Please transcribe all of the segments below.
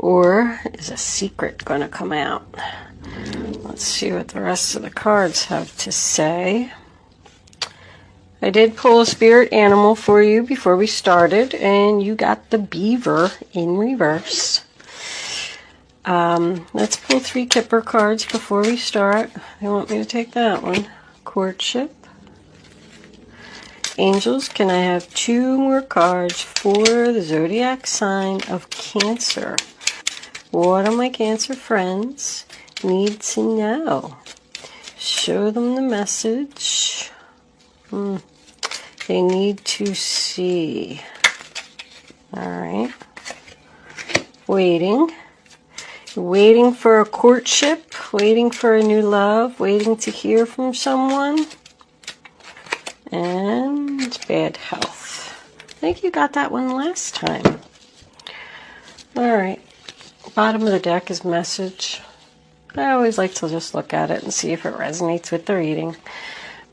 Or is a secret going to come out? Let's see what the rest of the cards have to say. I did pull a spirit animal for you before we started, and you got the beaver in reverse. Let's pull 3 Kipper cards before we start. They want me to take that one. Courtship. Angels, can I have 2 more cards for the zodiac sign of Cancer? What do my Cancer friends need to know? Show them the message. They need to see. Alright. Waiting. Waiting for a courtship. Waiting for a new love. Waiting to hear from someone. And bad health. I think you got that one last time. Alright. Bottom of the deck is message. I always like to just look at it and see if it resonates with the reading.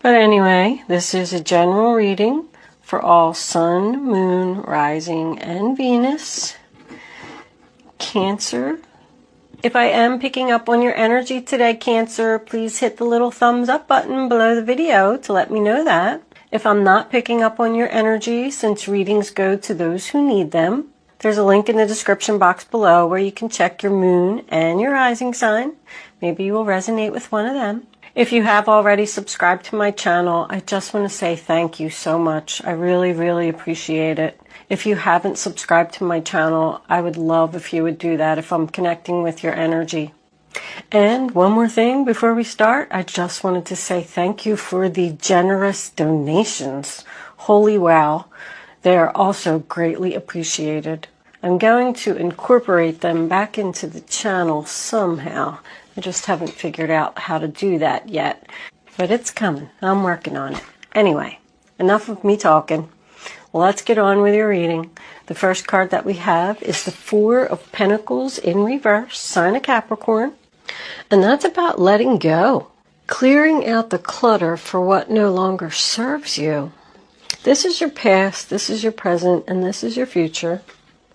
But anyway, this is a general reading for all Sun, Moon, Rising, and Venus. Cancer. If I am picking up on your energy today, Cancer, please hit the little thumbs up button below the video to let me know that. If I'm not picking up on your energy, since readings go to those who need them, there's a link in the description box below where you can check your moon and your rising sign. Maybe you will resonate with one of them. If you have already subscribed to my channel, I just want to say thank you so much. I really, really appreciate it. If you haven't subscribed to my channel, I would love if you would do that if I'm connecting with your energy. And one more thing before we start, I just wanted to say thank you for the generous donations. Holy wow. They are also greatly appreciated. I'm going to incorporate them back into the channel somehow. I just haven't figured out how to do that yet. But it's coming. I'm working on it. Anyway, enough of me talking. Let's get on with your reading. The first card that we have is the 4 of Pentacles in reverse, sign of Capricorn. And that's about letting go. Clearing out the clutter for what no longer serves you. This is your past, this is your present, and this is your future.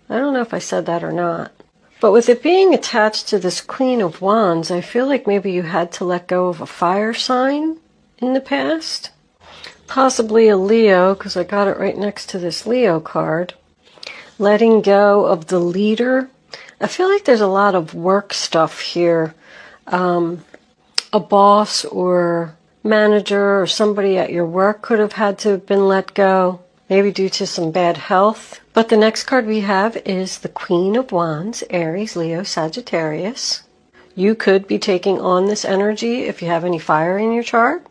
I don't know if I said that or not. But with it being attached to this Queen of Wands, I feel like maybe you had to let go of a fire sign in the past. Possibly a Leo, because I got it right next to this Leo card. Letting go of the leader. I feel like there's a lot of work stuff here. A boss or manager or somebody at your work could have had to have been let go, maybe due to some bad health. But the next card we have is the Queen of Wands, Aries, Leo, Sagittarius. You could be taking on this energy if you have any fire in your chart.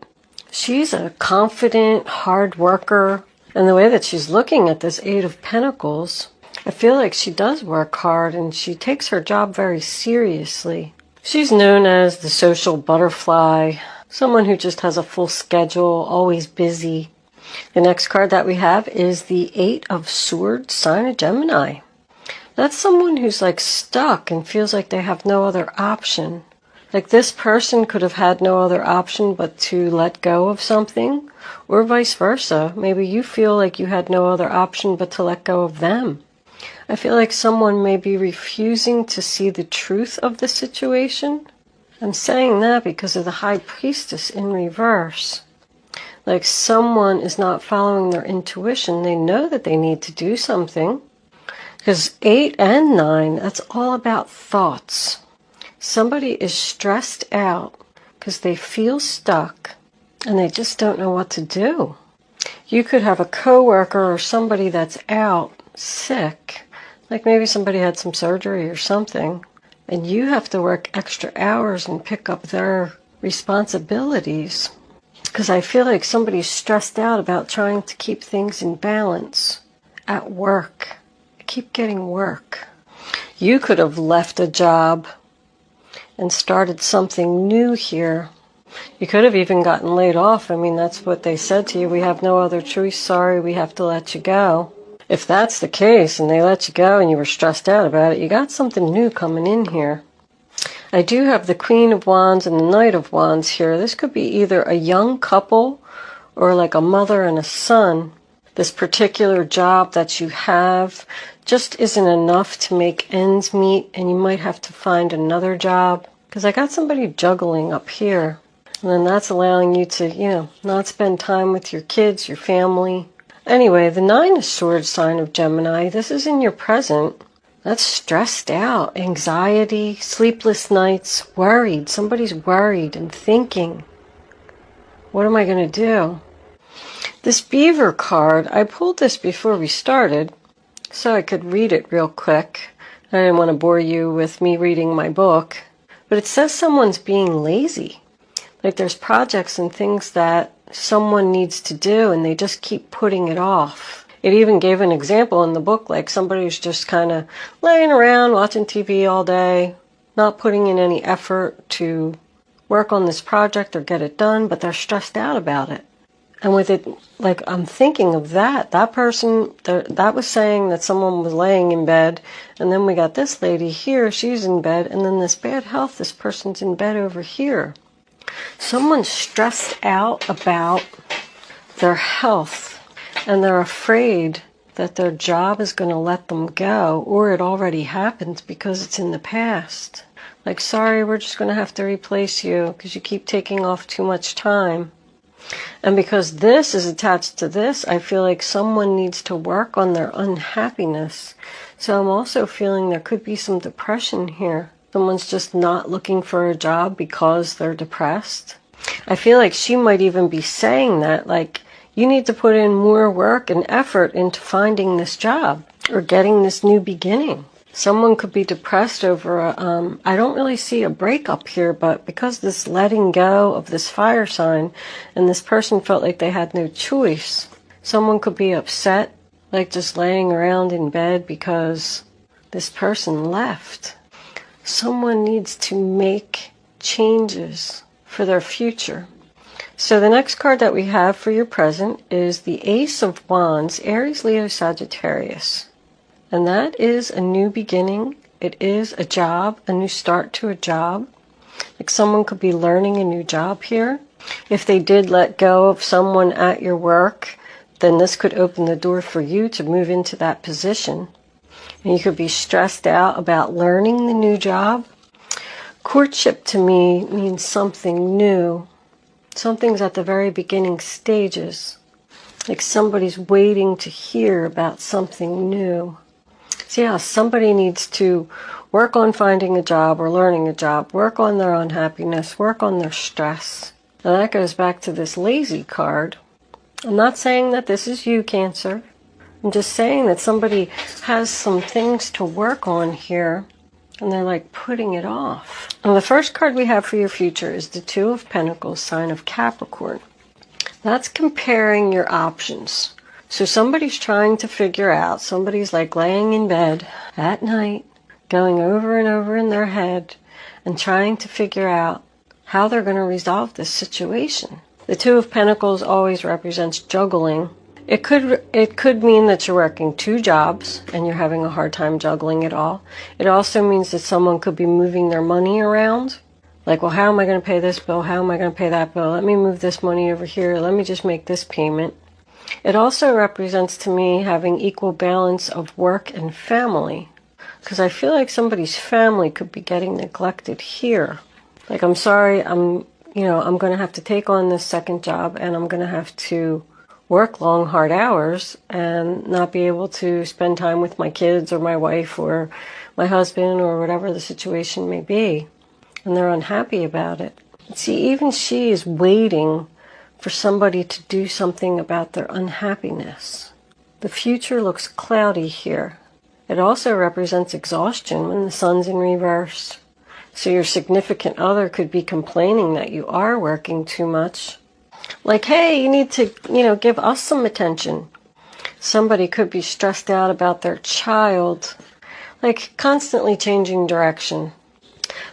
She's a confident, hard worker. And the way that she's looking at this 8 of Pentacles, I feel like she does work hard and she takes her job very seriously. She's known as the social butterfly, someone who just has a full schedule, always busy. The next card that we have is the 8 of Swords, sign of Gemini. That's someone who's like stuck and feels like they have no other option. Like this person could have had no other option but to let go of something, or vice versa. Maybe you feel like you had no other option but to let go of them. I feel like someone may be refusing to see the truth of the situation. I'm saying that because of the High Priestess in reverse. Like someone is not following their intuition. They know that they need to do something. Because 8 and 9, that's all about thoughts. Somebody is stressed out because they feel stuck and they just don't know what to do. You could have a coworker or somebody that's out sick. Like maybe somebody had some surgery or something, and you have to work extra hours and pick up their responsibilities. Because I feel like somebody's stressed out about trying to keep things in balance at work. I keep getting work. You could have left a job and started something new here. You could have even gotten laid off. I mean, that's what they said to you. We have no other choice. Sorry, we have to let you go. If that's the case and they let you go and you were stressed out about it, you got something new coming in here. I do have the Queen of Wands and the Knight of Wands here. This could be either a young couple or like a mother and a son. This particular job that you have just isn't enough to make ends meet, and you might have to find another job. Because I got somebody juggling up here, and then that's allowing you to, not spend time with your kids, your family. Anyway, the 9 of Swords sign of Gemini, this is in your present. That's stressed out, anxiety, sleepless nights, worried. Somebody's worried and thinking, what am I going to do? This Beaver card, I pulled this before we started so I could read it real quick. I didn't want to bore you with me reading my book. But it says someone's being lazy. Like there's projects and things that someone needs to do and they just keep putting it off. It even gave an example in the book, like somebody who's just kind of laying around watching TV all day, not putting in any effort to work on this project or get it done, but they're stressed out about it. And with it, like I'm thinking of that person, that was saying that someone was laying in bed, and then we got this lady here, she's in bed, and then this bad health, this person's in bed over here. Someone's stressed out about their health, and they're afraid that their job is going to let them go, or it already happened because it's in the past. Like, sorry, we're just going to have to replace you because you keep taking off too much time. And because this is attached to this, I feel like someone needs to work on their unhappiness. So I'm also feeling there could be some depression here. Someone's just not looking for a job because they're depressed. I feel like she might even be saying that, like, you need to put in more work and effort into finding this job or getting this new beginning. Someone could be depressed over I don't really see a breakup here, but because this letting go of this fire sign and this person felt like they had no choice, someone could be upset, like just laying around in bed because this person left. Someone needs to make changes for their future. So the next card that we have for your present is the Ace of Wands, Aries, Leo, Sagittarius. And that is a new beginning. It is a job, a new start to a job. Like someone could be learning a new job here. If they did let go of someone at your work, then this could open the door for you to move into that position. And you could be stressed out about learning the new job. Courtship to me means something new. Something's at the very beginning stages. Like somebody's waiting to hear about something new. So yeah, somebody needs to work on finding a job or learning a job, work on their unhappiness, work on their stress. And that goes back to this lazy card. I'm not saying that this is you, Cancer. I'm just saying that somebody has some things to work on here and they're like putting it off. And the first card we have for your future is the Two of Pentacles, sign of Capricorn. That's comparing your options. So somebody's trying to figure out, somebody's like laying in bed at night, going over and over in their head and trying to figure out how they're going to resolve this situation. The Two of Pentacles always represents juggling. It could mean that you're working 2 jobs and you're having a hard time juggling it all. It also means that someone could be moving their money around. Like, well, how am I going to pay this bill? How am I going to pay that bill? Let me move this money over here. Let me just make this payment. It also represents to me having equal balance of work and family. Because I feel like somebody's family could be getting neglected here. Like, I'm sorry, I'm going to have to take on this second job and I'm going to have to work long, hard hours and not be able to spend time with my kids or my wife or my husband or whatever the situation may be. And they're unhappy about it. See, even she is waiting for somebody to do something about their unhappiness. The future looks cloudy here. It also represents exhaustion when the sun's in reverse. So your significant other could be complaining that you are working too much. Like, hey, you need to, give us some attention. Somebody could be stressed out about their child. Like, constantly changing direction.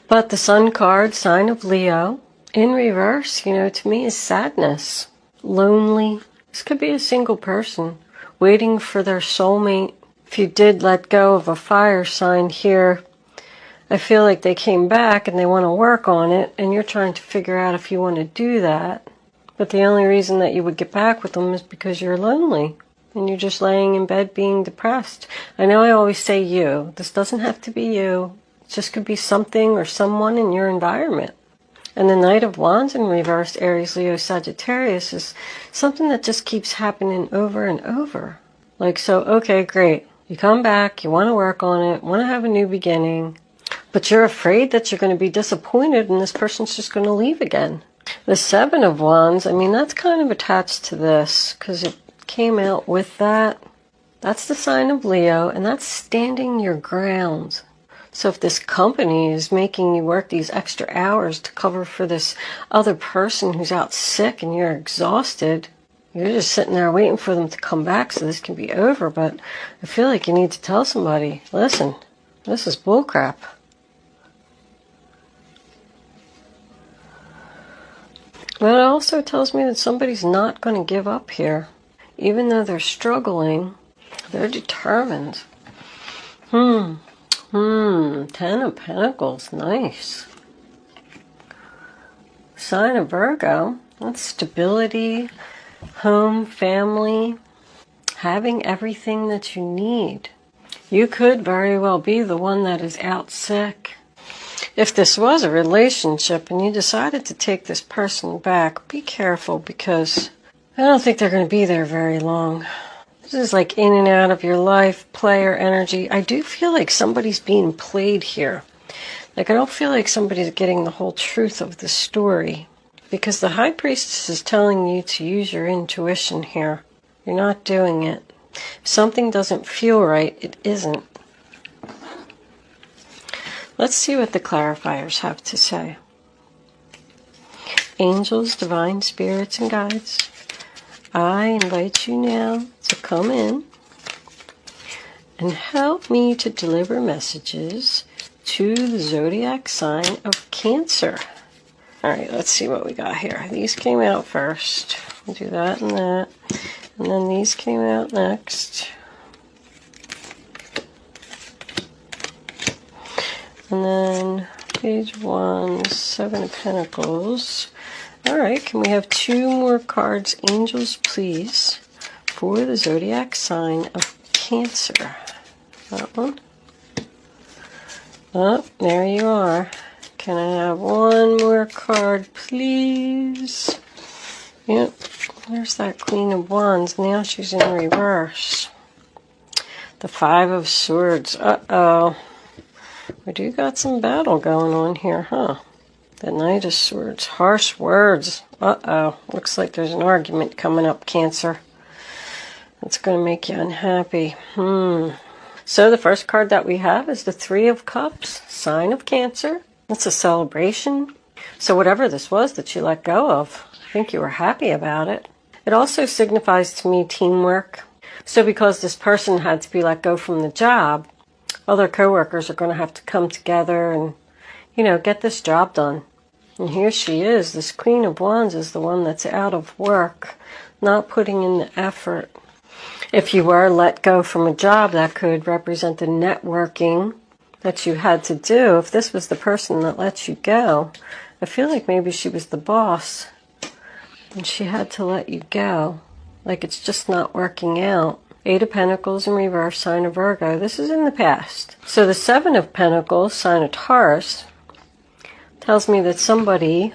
But the Sun card, sign of Leo, in reverse, to me is sadness, lonely. This could be a single person waiting for their soulmate. If you did let go of a fire sign here, I feel like they came back and they want to work on it, and you're trying to figure out if you want to do that. But the only reason that you would get back with them is because you're lonely. and you're just laying in bed being depressed. I know I always say you. This doesn't have to be you. It just could be something or someone in your environment. And the Knight of Wands in reverse, Aries, Leo, Sagittarius, is something that just keeps happening over and over. Like, so, okay, great. You come back, you want to work on it, want to have a new beginning, but you're afraid that you're going to be disappointed and this person's just going to leave again. The Seven of Wands, I mean, that's kind of attached to this because it came out with that. That's the sign of Leo, and that's standing your ground. So if this company is making you work these extra hours to cover for this other person who's out sick and you're exhausted, you're just sitting there waiting for them to come back so this can be over. But I feel like you need to tell somebody, listen, this is bullcrap. But it also tells me that somebody's not going to give up here. Even though they're struggling, they're determined. Ten of Pentacles, nice. Sign of Virgo, that's stability, home, family, having everything that you need. You could very well be the one that is out sick. If this was a relationship and you decided to take this person back, be careful because I don't think they're going to be there very long. This is like in and out of your life, player energy. I do feel like somebody's being played here. Like I don't feel like somebody's getting the whole truth of the story. Because the High Priestess is telling you to use your intuition here. You're not doing it. If something doesn't feel right, it isn't. Let's see what the clarifiers have to say. Angels, divine spirits, and guides, I invite you now to come in and help me to deliver messages to the zodiac sign of Cancer. All right, let's see what we got here. These came out first. We'll do that and that. And then these came out next. And then page 1, Seven of Pentacles. All right, can we have 2 more cards, angels, please, for the zodiac sign of Cancer? That one. Oh, there you are. Can I have 1 more card, please? Yep, there's that Queen of Wands. Now she's in reverse. The Five of Swords. Uh-oh. We do got some battle going on here, huh? The Knight of Swords. Harsh words. Uh-oh. Looks like there's an argument coming up, Cancer. That's going to make you unhappy. So the first card that we have is the Three of Cups, sign of Cancer. It's a celebration. So whatever this was that you let go of, I think you were happy about it. It also signifies to me teamwork. So because this person had to be let go from the job, other coworkers are going to have to come together and, you know, get this job done. And here she is. This Queen of Wands is the one that's out of work, not putting in the effort. If you were let go from a job, that could represent the networking that you had to do. If this was the person that let you go, I feel like maybe she was the boss and she had to let you go. Like it's just not working out. Eight of Pentacles in reverse, sign of Virgo. This is in the past. So the Seven of Pentacles, sign of Taurus, tells me that somebody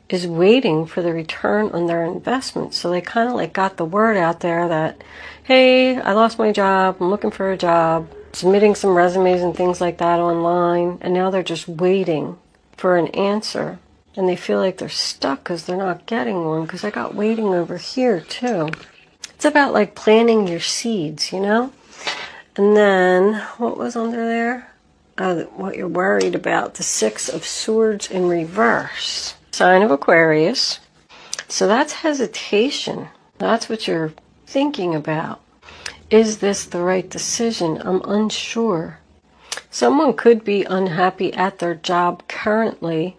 is waiting for the return on their investment. So they kind of like got the word out there that, hey, I lost my job, I'm looking for a job, submitting some resumes and things like that online, and now they're just waiting for an answer. And they feel like they're stuck because they're not getting one, because I got waiting over here too. It's about like planting your seeds, you know? And then, what was under there? What you're worried about, the Six of Swords in reverse. Sign of Aquarius. So that's hesitation. That's what you're thinking about. Is this the right decision? I'm unsure. Someone could be unhappy at their job currently,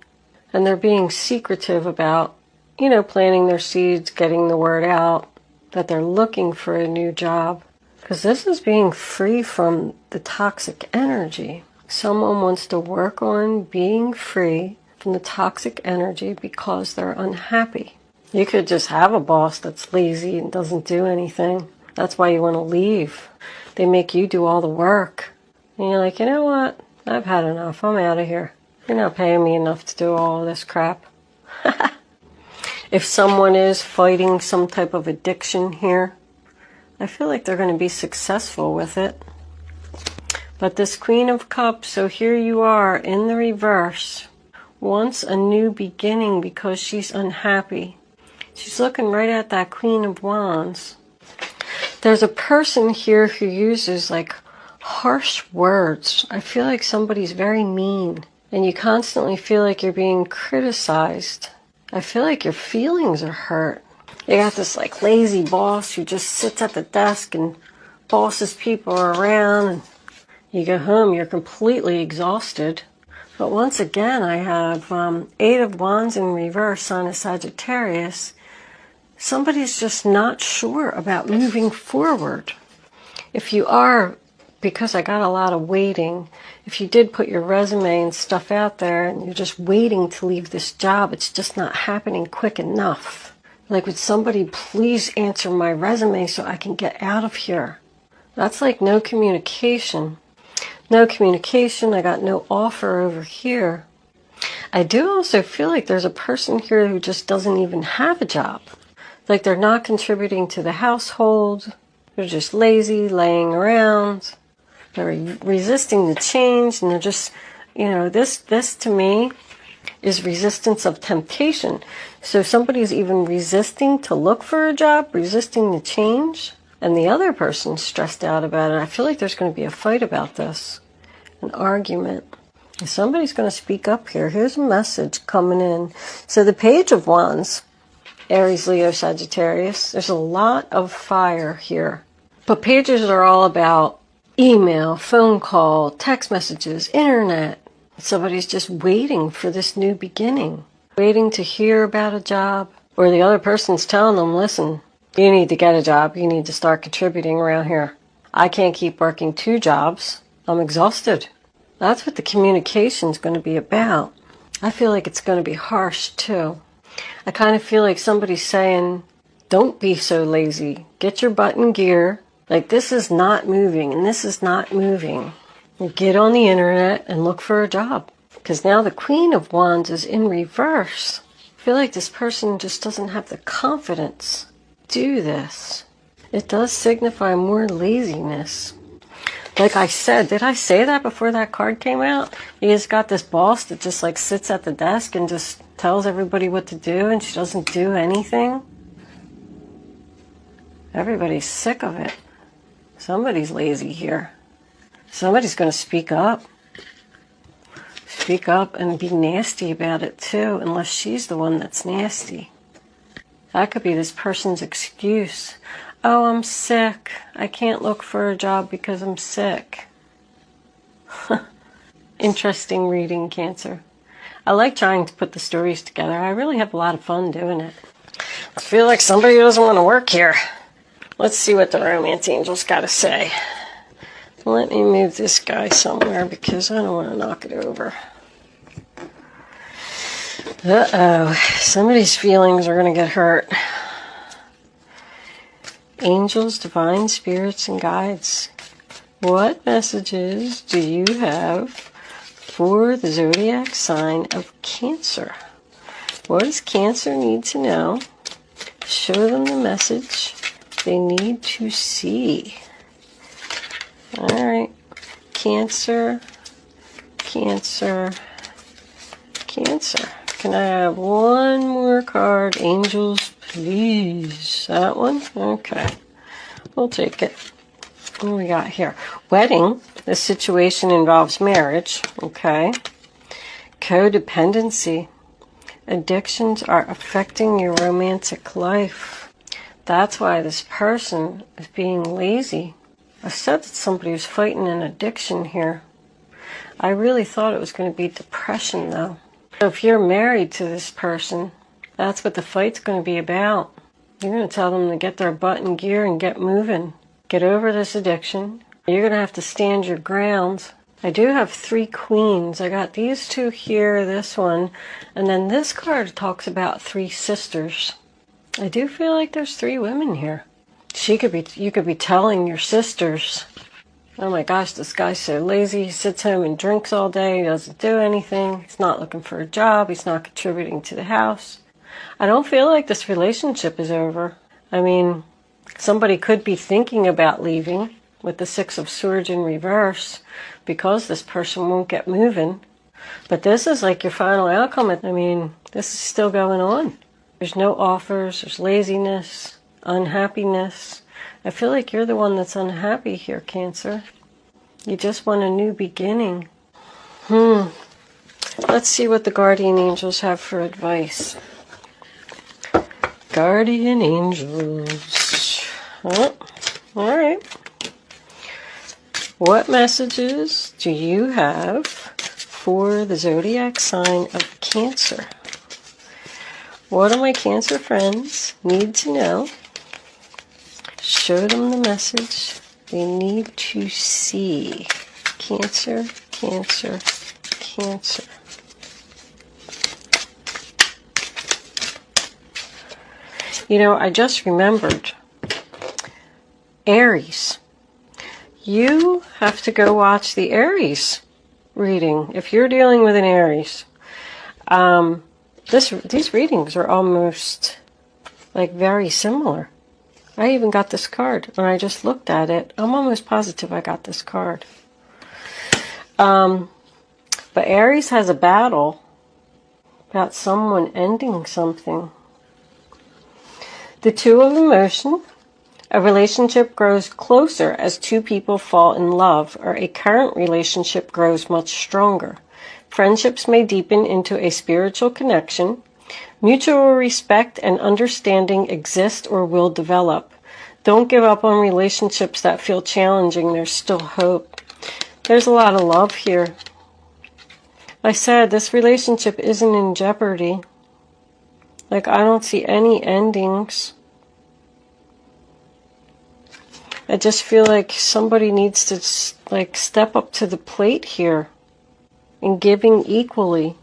and they're being secretive about, you know, planting their seeds, getting the word out that they're looking for a new job. Because this is being free from the toxic energy. Someone wants to work on being free from the toxic energy because they're unhappy. You could just have a boss that's lazy and doesn't do anything. That's why you want to leave. They make you do all the work. And you're like, you know what? I've had enough. I'm out of here. You're not paying me enough to do all of this crap. If someone is fighting some type of addiction here, I feel like they're going to be successful with it. But this Queen of Cups, so here you are in the reverse, wants a new beginning because she's unhappy. She's looking right at that Queen of Wands. There's a person here who uses like harsh words. I feel like somebody's very mean and you constantly feel like you're being criticized. I feel like your feelings are hurt. You got this like lazy boss who just sits at the desk and bosses people around, and you go home, you're completely exhausted. But once again, I have 8 of Wands in reverse on a Sagittarius. Somebody's just not sure about moving forward. If you are, because I got a lot of waiting, if you did put your resume and stuff out there and you're just waiting to leave this job, it's just not happening quick enough. Like, would somebody please answer my resume so I can get out of here? That's like no communication. No communication, I got no offer over here. I do also feel like there's a person here who just doesn't even have a job. Like they're not contributing to the household. They're just lazy, laying around. They're resisting the change, and they're just, you know, this to me is resistance of temptation. So somebody's even resisting to look for a job, resisting the change, and the other person's stressed out about it. I feel like there's going to be a fight about this, an argument. And somebody's going to speak up here. Here's a message coming in. So the Page of Wands, Aries, Leo, Sagittarius, there's a lot of fire here. But pages are all about email, phone call, text messages, internet. Somebody's just waiting for this new beginning, waiting to hear about a job, or the other person's telling them, listen, you need to get a job. You need to start contributing around here. I can't keep working 2 jobs. I'm exhausted. That's what the communication's going to be about. I feel like it's going to be harsh too. I kind of feel like somebody's saying, don't be so lazy. Get your butt in gear. Like, this is not moving and this is not moving. Get on the internet and look for a job. Because now the Queen of Wands is in reverse. I feel like this person just doesn't have the confidence to do this. It does signify more laziness. Like I said, did I say that before that card came out? You just got this boss that just like sits at the desk and just tells everybody what to do, and she doesn't do anything. Everybody's sick of it. Somebody's lazy here. Somebody's going to speak up. Speak up and be nasty about it too, unless she's the one that's nasty. That could be this person's excuse. Oh, I'm sick. I can't look for a job because I'm sick. Interesting reading, Cancer. I like trying to put the stories together. I really have a lot of fun doing it. I feel like somebody doesn't want to work here. Let's see what the romance angels got to say. Let me move this guy somewhere because I don't want to knock it over. Uh-oh. Somebody's feelings are going to get hurt. Angels, divine spirits, and guides. What messages do you have for the zodiac sign of Cancer? What does Cancer need to know? Show them the message they need to see. All right. Cancer, Cancer, Cancer. Can I have one more card? Angels, please. That one? Okay. We'll take it. What do we got here? Wedding. This situation involves marriage. Okay. Codependency. Addictions are affecting your romantic life. That's why this person is being lazy. I said that somebody was fighting an addiction here. I really thought it was going to be depression, though. So if you're married to this person, that's what the fight's going to be about. You're going to tell them to get their butt in gear and get moving. Get over this addiction. You're going to have to stand your ground. I do have 3 queens. I got these 2 here, this one, and then this card talks about 3 sisters. I do feel like there's 3 women here. You could be telling your sisters, oh my gosh, this guy's so lazy. He sits home and drinks all day. He doesn't do anything. He's not looking for a job. He's not contributing to the house. I don't feel like this relationship is over. I mean, somebody could be thinking about leaving with the Six of Swords in reverse because this person won't get moving. But this is like your final outcome. I mean, this is still going on. There's no offers. There's laziness, unhappiness. I feel like you're the one that's unhappy here, Cancer. You just want a new beginning. Let's see what the guardian angels have for advice. Guardian angels. Oh, all right. What messages do you have for the zodiac sign of Cancer? What do my Cancer friends need to know? Show them the message they need to see. Cancer, Cancer, Cancer. You know, I just remembered. Aries. You have to go watch the Aries reading if you're dealing with an Aries. These readings are almost like very similar. I even got this card. When I just looked at it, I'm almost positive I got this card. But Aries has a battle about someone ending something. The Two of Emotion. A relationship grows closer as two people fall in love, or a current relationship grows much stronger. Friendships may deepen into a spiritual connection. Mutual respect and understanding exist or will develop. Don't give up on relationships that feel challenging. There's still hope. There's a lot of love here. I said this relationship isn't in jeopardy. Like, I don't see any endings. I just feel like somebody needs to like step up to the plate here and giving equally.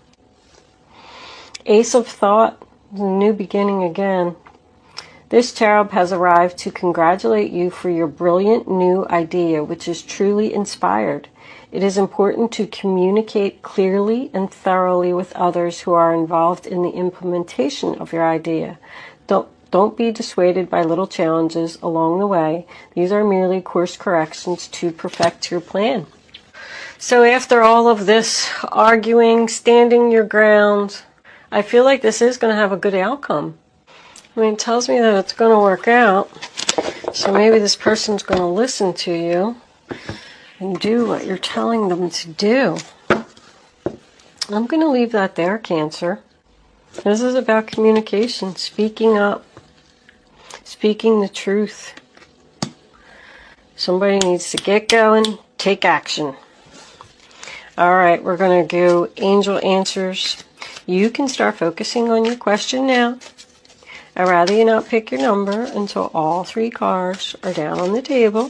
Ace of Thought, a new beginning again. This cherub has arrived to congratulate you for your brilliant new idea, which is truly inspired. It is important to communicate clearly and thoroughly with others who are involved in the implementation of your idea. Don't be dissuaded by little challenges along the way. These are merely course corrections to perfect your plan. So after all of this arguing, standing your ground, I feel like this is going to have a good outcome. I mean, it tells me that it's going to work out. So maybe this person's going to listen to you and do what you're telling them to do. I'm going to leave that there, Cancer. This is about communication, speaking up, speaking the truth. Somebody needs to get going, take action. All right, we're going to go angel answers. You can start focusing on your question now. I'd rather you not pick your number until all three cards are down on the table.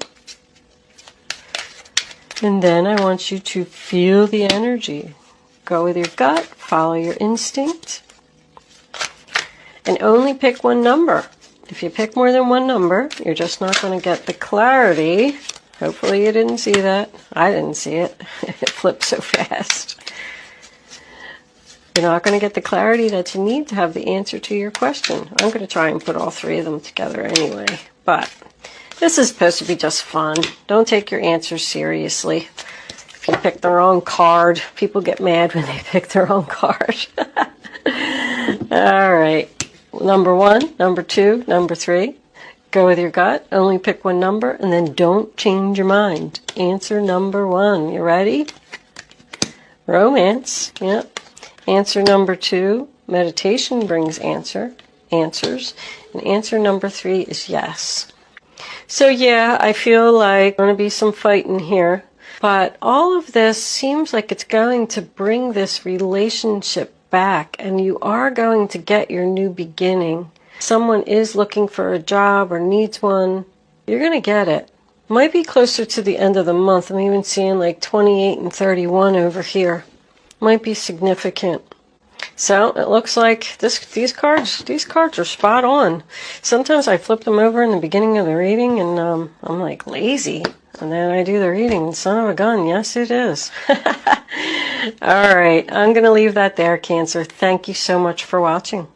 And then I want you to feel the energy. Go with your gut, follow your instinct, and only pick one number. If you pick more than one number, you're just not going to get the clarity. Hopefully you didn't see that. I didn't see it. It flipped so fast. You're not going to get the clarity that you need to have the answer to your question. I'm going to try and put all three of them together anyway. But this is supposed to be just fun. Don't take your answers seriously. If you pick the wrong card, people get mad when they pick the wrong card. All right. Number 1, number 2, number 3. Go with your gut. Only pick one number and then don't change your mind. Answer number 1. You ready? Romance. Yep. Answer number 2. Meditation brings answers. And answer number 3 is yes. So yeah, I feel like there's going to be some fighting here. But all of this seems like it's going to bring this relationship back, and you are going to get your new beginning. Someone is looking for a job or needs one. You're going to get it. Might be closer to the end of the month. I'm even seeing like 28 and 31 over here. Might be significant. So it looks like these cards are spot on. Sometimes I flip them over in the beginning of the reading and I'm like lazy. And then I do the reading. Son of a gun, yes it is. All right, I'm going to leave that there, Cancer. Thank you so much for watching.